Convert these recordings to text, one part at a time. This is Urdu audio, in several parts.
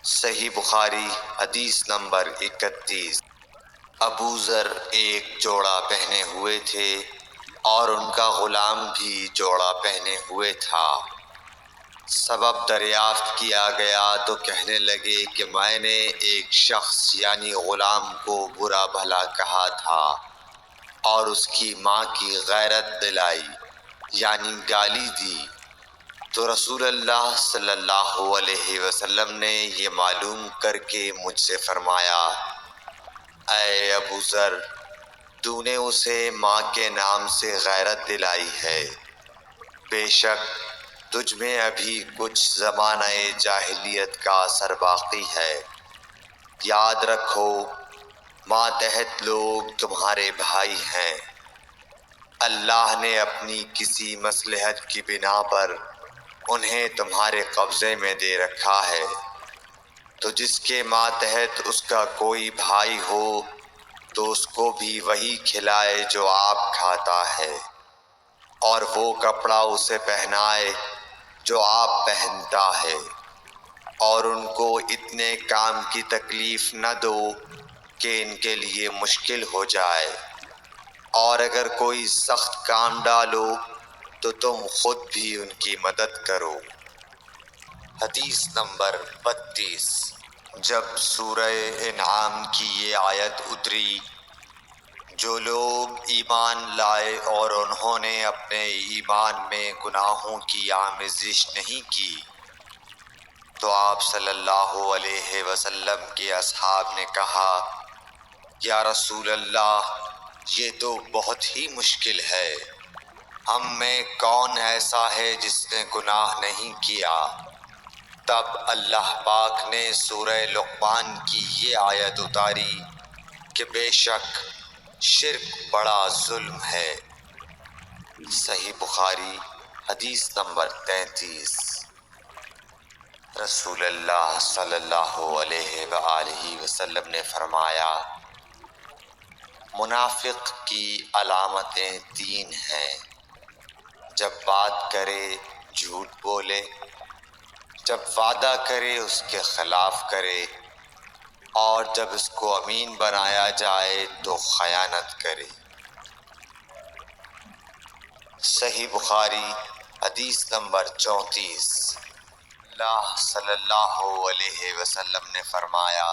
صحیح بخاری حدیث نمبر 31۔ ابو ذر ایک جوڑا پہنے ہوئے تھے اور ان کا غلام بھی جوڑا پہنے ہوئے تھا۔ سبب دریافت کیا گیا تو کہنے لگے کہ میں نے ایک شخص یعنی غلام کو برا بھلا کہا تھا اور اس کی ماں کی غیرت دلائی یعنی گالی دی، تو رسول اللہ صلی اللہ علیہ وسلم نے یہ معلوم کر کے مجھ سے فرمایا، اے ابو ذر، تو نے اسے ماں کے نام سے غیرت دلائی ہے، بے شک تجھ میں ابھی کچھ زمانہ جاہلیت کا اثر باقی ہے۔ یاد رکھو ماتحت لوگ تمہارے بھائی ہیں، اللہ نے اپنی کسی مصلحت کی بنا پر انہیں تمہارے قبضے میں دے رکھا ہے، تو جس کے ماتحت اس کا کوئی بھائی ہو تو اس کو بھی وہی کھلائے جو آپ کھاتا ہے، اور وہ کپڑا اسے پہنائے جو آپ پہنتا ہے، اور ان کو اتنے کام کی تکلیف نہ دو کہ ان کے لیے مشکل ہو جائے، اور اگر کوئی سخت کام ڈالو تو تم خود بھی ان کی مدد کرو۔ حدیث نمبر 32۔ جب سورہ انعام کی یہ آیت اتری، جو لوگ ایمان لائے اور انہوں نے اپنے ایمان میں گناہوں کی آمیزش نہیں کی، تو آپ صلی اللہ علیہ وسلم کے اصحاب نے کہا، یا رسول اللہ، یہ تو بہت ہی مشکل ہے، ہم میں کون ایسا ہے جس نے گناہ نہیں کیا؟ تب اللہ پاک نے سورہ لقمان کی یہ آیت اتاری کہ بے شک شرک بڑا ظلم ہے۔ صحیح بخاری حدیث نمبر 33۔ رسول اللہ صلی اللہ علیہ وآلہ وسلم نے فرمایا، منافق کی علامتیں 3 ہیں، جب بات کرے جھوٹ بولے، جب وعدہ کرے اس کے خلاف کرے، اور جب اس کو امین بنایا جائے تو خیانت کرے۔ صحیح بخاری حدیث نمبر 34۔ اللہ صلی اللہ علیہ وسلم نے فرمایا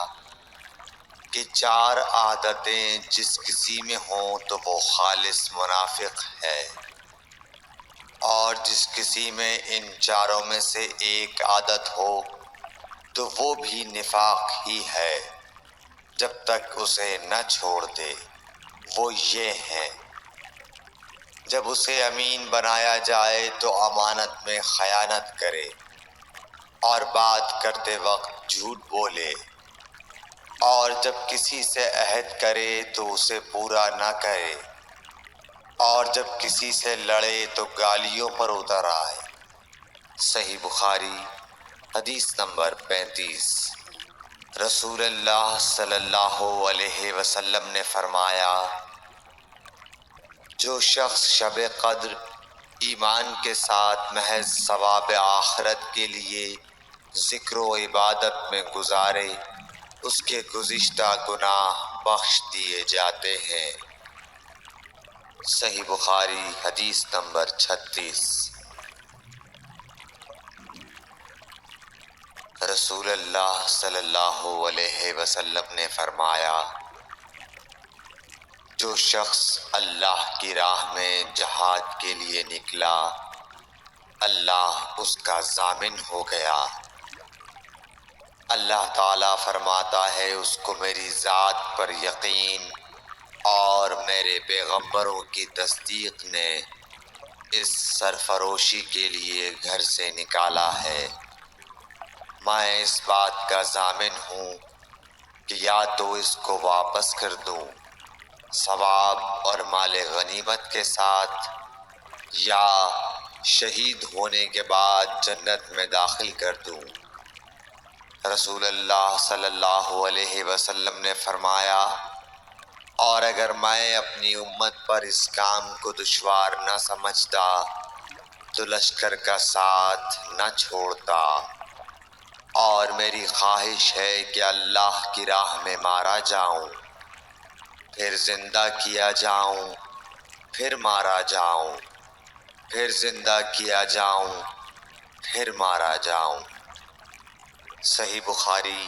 کہ 4 عادتیں جس کسی میں ہوں تو وہ خالص منافق ہے، اور جس کسی میں ان 4 میں سے ایک عادت ہو تو وہ بھی نفاق ہی ہے جب تک اسے نہ چھوڑ دے۔ وہ یہ ہیں، جب اسے امین بنایا جائے تو امانت میں خیانت کرے، اور بات کرتے وقت جھوٹ بولے، اور جب کسی سے عہد کرے تو اسے پورا نہ کرے، اور جب کسی سے لڑے تو گالیوں پر اتر آئے۔ صحیح بخاری حدیث نمبر 35۔ رسول اللہ صلی اللہ علیہ وسلم نے فرمایا، جو شخص شب قدر ایمان کے ساتھ محض ثواب آخرت کے لیے ذکر و عبادت میں گزارے، اس کے گزشتہ گناہ بخش دیے جاتے ہیں۔ صحیح بخاری حدیث نمبر 36۔ رسول اللہ صلی اللہ علیہ وسلم نے فرمایا، جو شخص اللہ کی راہ میں جہاد کے لیے نکلا، اللہ اس کا ضامن ہو گیا۔ اللہ تعالیٰ فرماتا ہے، اس کو میری ذات پر یقین اور میرے پیغمبروں کی تصدیق نے اس سرفروشی کے لیے گھر سے نکالا ہے۔ میں اس بات کا ضامن ہوں کہ یا تو اس کو واپس کر دوں ثواب اور مال غنیمت کے ساتھ، یا شہید ہونے کے بعد جنت میں داخل کر دوں۔ رسول اللہ صلی اللہ علیہ وسلم نے فرمایا، اور اگر میں اپنی امت پر اس کام کو دشوار نہ سمجھتا تو لشکر کا ساتھ نہ چھوڑتا۔ اور میری خواہش ہے کہ اللہ کی راہ میں مارا جاؤں، پھر زندہ کیا جاؤں، پھر مارا جاؤں، پھر زندہ کیا جاؤں، پھر مارا جاؤں۔ صحیح بخاری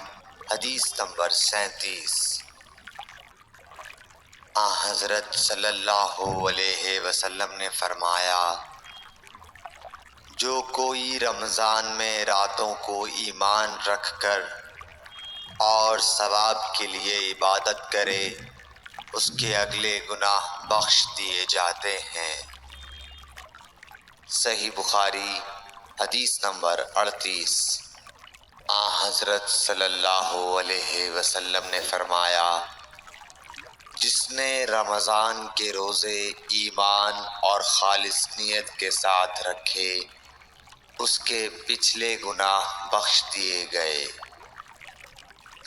حدیث نمبر 37۔ حضرت صلی اللہ علیہ وسلم نے فرمایا، جو کوئی رمضان میں راتوں کو ایمان رکھ کر اور ثواب کے لیے عبادت کرے، اس کے اگلے گناہ بخش دیے جاتے ہیں۔ صحیح بخاری حدیث نمبر 38۔ حضرت صلی اللہ علیہ وسلم نے فرمایا، جس نے رمضان کے روزے ایمان اور خالص نیت کے ساتھ رکھے، اس کے پچھلے گناہ بخش دیے گئے۔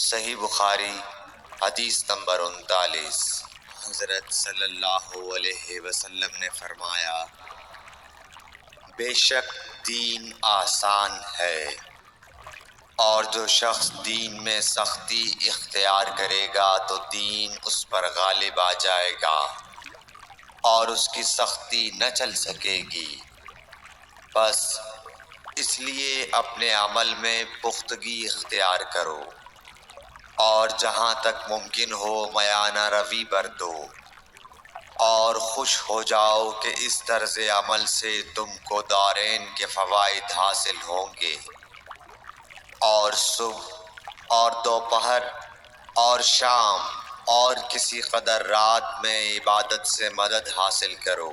صحیح بخاری حدیث نمبر 39۔ حضرت صلی اللہ علیہ وسلم نے فرمایا، بے شک دین آسان ہے، اور جو شخص دین میں سختی اختیار کرے گا تو دین اس پر غالب آ جائے گا اور اس کی سختی نہ چل سکے گی۔ بس اس لیے اپنے عمل میں پختگی اختیار کرو، اور جہاں تک ممکن ہو میانہ روی برتو، اور خوش ہو جاؤ کہ اس طرز عمل سے تم کو دارین کے فوائد حاصل ہوں گے، اور صبح اور دوپہر اور شام اور کسی قدر رات میں عبادت سے مدد حاصل کرو۔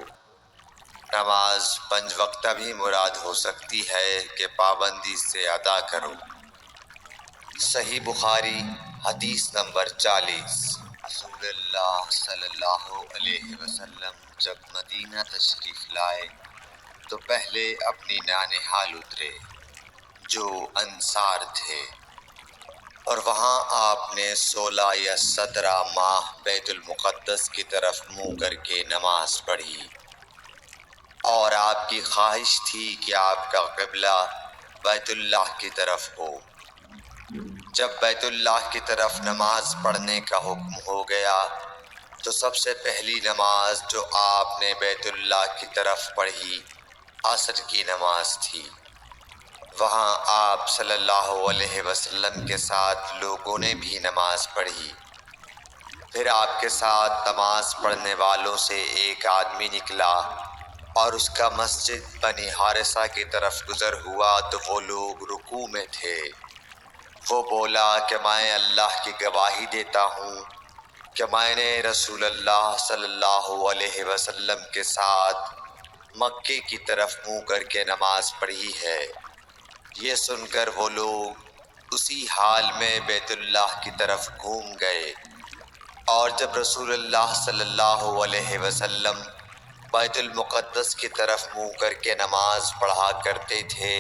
نماز 5 وقتہ بھی مراد ہو سکتی ہے کہ پابندی سے ادا کرو۔ صحیح بخاری حدیث نمبر 40۔ رسول اللہ صلی اللہ علیہ وسلم جب مدینہ تشریف لائے تو پہلے اپنی نانہال اترے جو انصار تھے، اور وہاں آپ نے 16 یا 17 ماہ بیت المقدس کی طرف منہ کر کے نماز پڑھی، اور آپ کی خواہش تھی کہ آپ کا قبلہ بیت اللہ کی طرف ہو۔ جب بیت اللہ کی طرف نماز پڑھنے کا حکم ہو گیا تو سب سے پہلی نماز جو آپ نے بیت اللہ کی طرف پڑھی عصر کی نماز تھی۔ وہاں آپ صلی اللہ علیہ وسلم کے ساتھ لوگوں نے بھی نماز پڑھی۔ پھر آپ کے ساتھ نماز پڑھنے والوں سے ایک آدمی نکلا اور اس کا مسجد بنی حارثہ کی طرف گزر ہوا تو وہ لوگ رکوع میں تھے۔ وہ بولا کہ میں اللہ کی گواہی دیتا ہوں کہ میں نے رسول اللہ صلی اللہ علیہ وسلم کے ساتھ مکے کی طرف منہ کر کے نماز پڑھی ہے۔ یہ سن کر وہ لوگ اسی حال میں بیت اللہ کی طرف گھوم گئے، اور جب رسول اللہ صلی اللہ علیہ وسلم بیت المقدس کی طرف منہ کر کے نماز پڑھا کرتے تھے،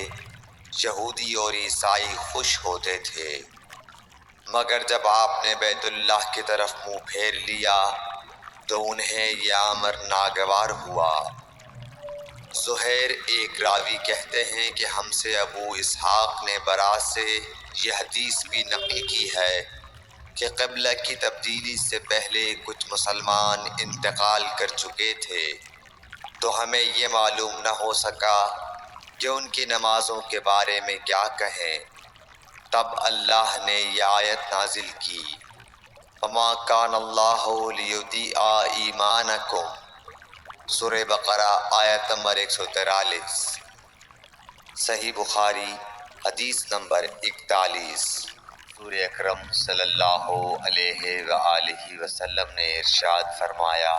یہودی اور عیسائی خوش ہوتے تھے، مگر جب آپ نے بیت اللہ کی طرف منہ پھیر لیا تو انہیں یہ امر ناگوار ہوا۔ زہیر ایک راوی کہتے ہیں کہ ہم سے ابو اسحاق نے برا سے یہ حدیث بھی نقل کی ہے کہ قبلہ کی تبدیلی سے پہلے کچھ مسلمان انتقال کر چکے تھے، تو ہمیں یہ معلوم نہ ہو سکا کہ ان کی نمازوں کے بارے میں کیا کہیں۔ تب اللہ نے یہ آیت نازل کی، وَمَا كَانَ اللَّهُ لِيُضِيعَ إِيمَانَكُمْ، سورہ بقرہ آیت نمبر 143۔ صحیح بخاری حدیث نمبر 41۔ حضور اکرم صلی اللہ علیہ وآلہ وسلم نے ارشاد فرمایا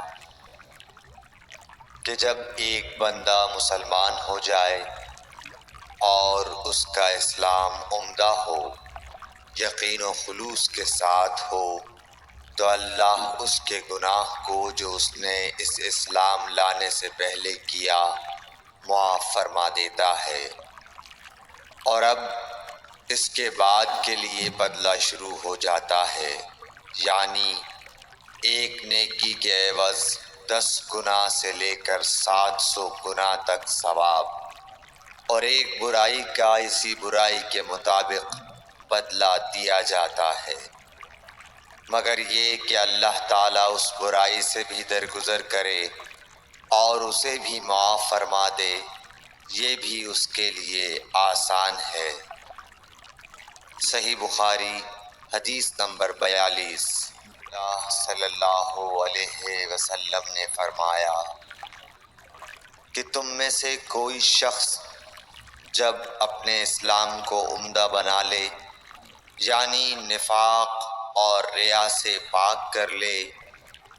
کہ جب ایک بندہ مسلمان ہو جائے اور اس کا اسلام عمدہ ہو، یقین و خلوص کے ساتھ ہو، تو اللہ اس کے گناہ کو جو اس نے اس اسلام لانے سے پہلے کیا معاف فرما دیتا ہے، اور اب اس کے بعد کے لیے بدلہ شروع ہو جاتا ہے، یعنی ایک نیکی کے عوض 10 گناہ سے لے کر 700 گناہ تک ثواب، اور ایک برائی کا اسی برائی کے مطابق بدلہ دیا جاتا ہے، مگر یہ کہ اللہ تعالیٰ اس برائی سے بھی درگزر کرے اور اسے بھی معاف فرما دے، یہ بھی اس کے لیے آسان ہے۔ صحیح بخاری حدیث نمبر 42۔ اللہ صلی اللہ علیہ وسلم نے فرمایا کہ تم میں سے کوئی شخص جب اپنے اسلام کو عمدہ بنا لے، یعنی نفاق اور ریا سے پاک کر لے،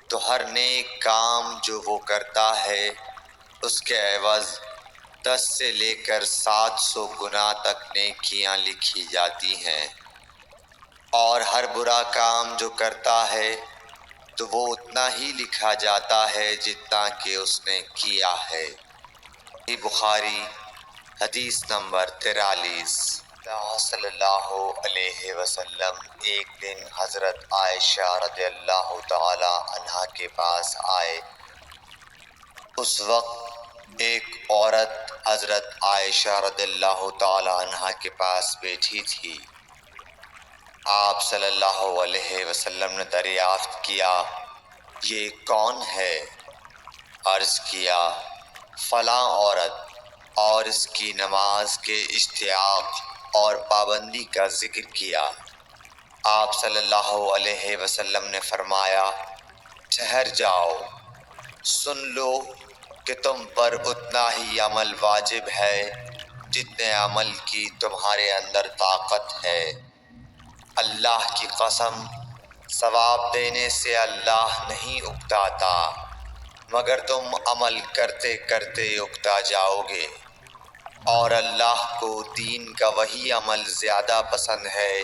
تو ہر نیک کام جو وہ کرتا ہے اس کے عوض 10 سے لے کر 700 گنا تک نیکیاں لکھی جاتی ہیں، اور ہر برا کام جو کرتا ہے تو وہ اتنا ہی لکھا جاتا ہے جتنا کہ اس نے کیا ہے۔ بخاری حدیث نمبر 43۔ اللہ صلی اللہ علیہ وسلم ایک دن حضرت عائشہ رضی اللہ تعالی عنہا کے پاس آئے۔ اس وقت ایک عورت حضرت عائشہ رضی اللہ تعالی عنہا کے پاس بیٹھی تھی۔ آپ صلی اللہ علیہ وسلم نے دریافت کیا، یہ کون ہے؟ عرض کیا، فلاں عورت، اور اس کی نماز کے اشتیاق اور پابندی کا ذکر کیا۔ آپ صلی اللہ علیہ وسلم نے فرمایا، ٹھہر جاؤ، سن لو کہ تم پر اتنا ہی عمل واجب ہے جتنے عمل کی تمہارے اندر طاقت ہے۔ اللہ کی قسم، ثواب دینے سے اللہ نہیں اکتاتا، مگر تم عمل کرتے کرتے اکتا جاؤ گے، اور اللہ کو دین کا وہی عمل زیادہ پسند ہے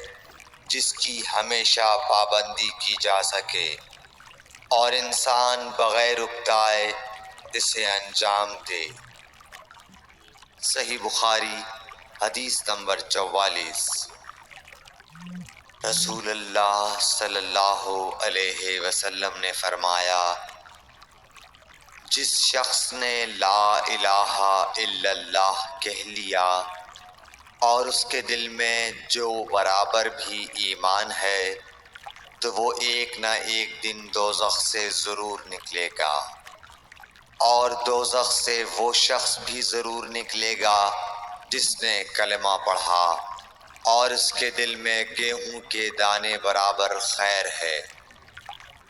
جس کی ہمیشہ پابندی کی جا سکے، اور انسان بغیر اکتائے اسے انجام دے۔ صحیح بخاری حدیث نمبر 44۔ رسول اللہ صلی اللہ علیہ وسلم نے فرمایا، جس شخص نے لا الہ الا اللہ کہہ لیا اور اس کے دل میں جو برابر بھی ایمان ہے، تو وہ ایک نہ ایک دن دوزخ سے ضرور نکلے گا، اور دوزخ سے وہ شخص بھی ضرور نکلے گا جس نے کلمہ پڑھا اور اس کے دل میں گیہوں کے دانے برابر خیر ہے،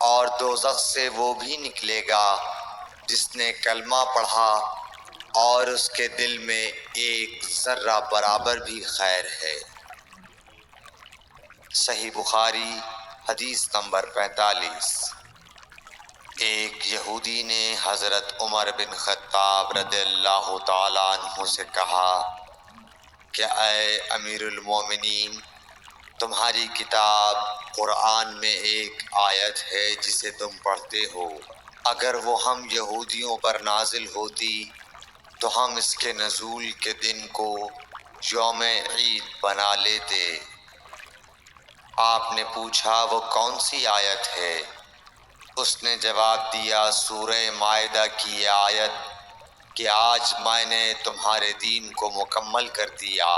اور دوزخ سے وہ بھی نکلے گا جس نے کلمہ پڑھا اور اس کے دل میں ایک ذرہ برابر بھی خیر ہے۔ صحیح بخاری حدیث نمبر 45۔ ایک یہودی نے حضرت عمر بن خطاب رضی اللہ تعالیٰ عنہ سے کہا کہ اے امیر المومنین، تمہاری کتاب قرآن میں ایک آیت ہے جسے تم پڑھتے ہو، اگر وہ ہم یہودیوں پر نازل ہوتی تو ہم اس کے نزول کے دن کو یوم عید بنا لیتے۔ آپ نے پوچھا، وہ کون سی آیت ہے؟ اس نے جواب دیا، سورہ مائدہ کی یہ آیت کہ آج میں نے تمہارے دین کو مکمل کر دیا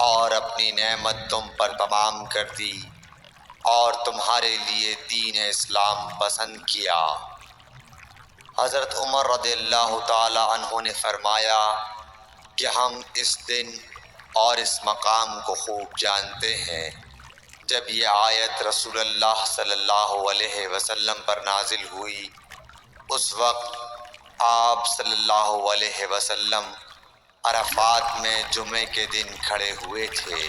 اور اپنی نعمت تم پر تمام کر دی اور تمہارے لیے دین اسلام پسند کیا۔ حضرت عمر رضی اللہ تعالی عنہ نے فرمایا کہ ہم اس دن اور اس مقام کو خوب جانتے ہیں۔ جب یہ آیت رسول اللہ صلی اللہ علیہ وسلم پر نازل ہوئی، اس وقت آپ صلی اللہ علیہ وسلم عرفات میں جمعے کے دن کھڑے ہوئے تھے۔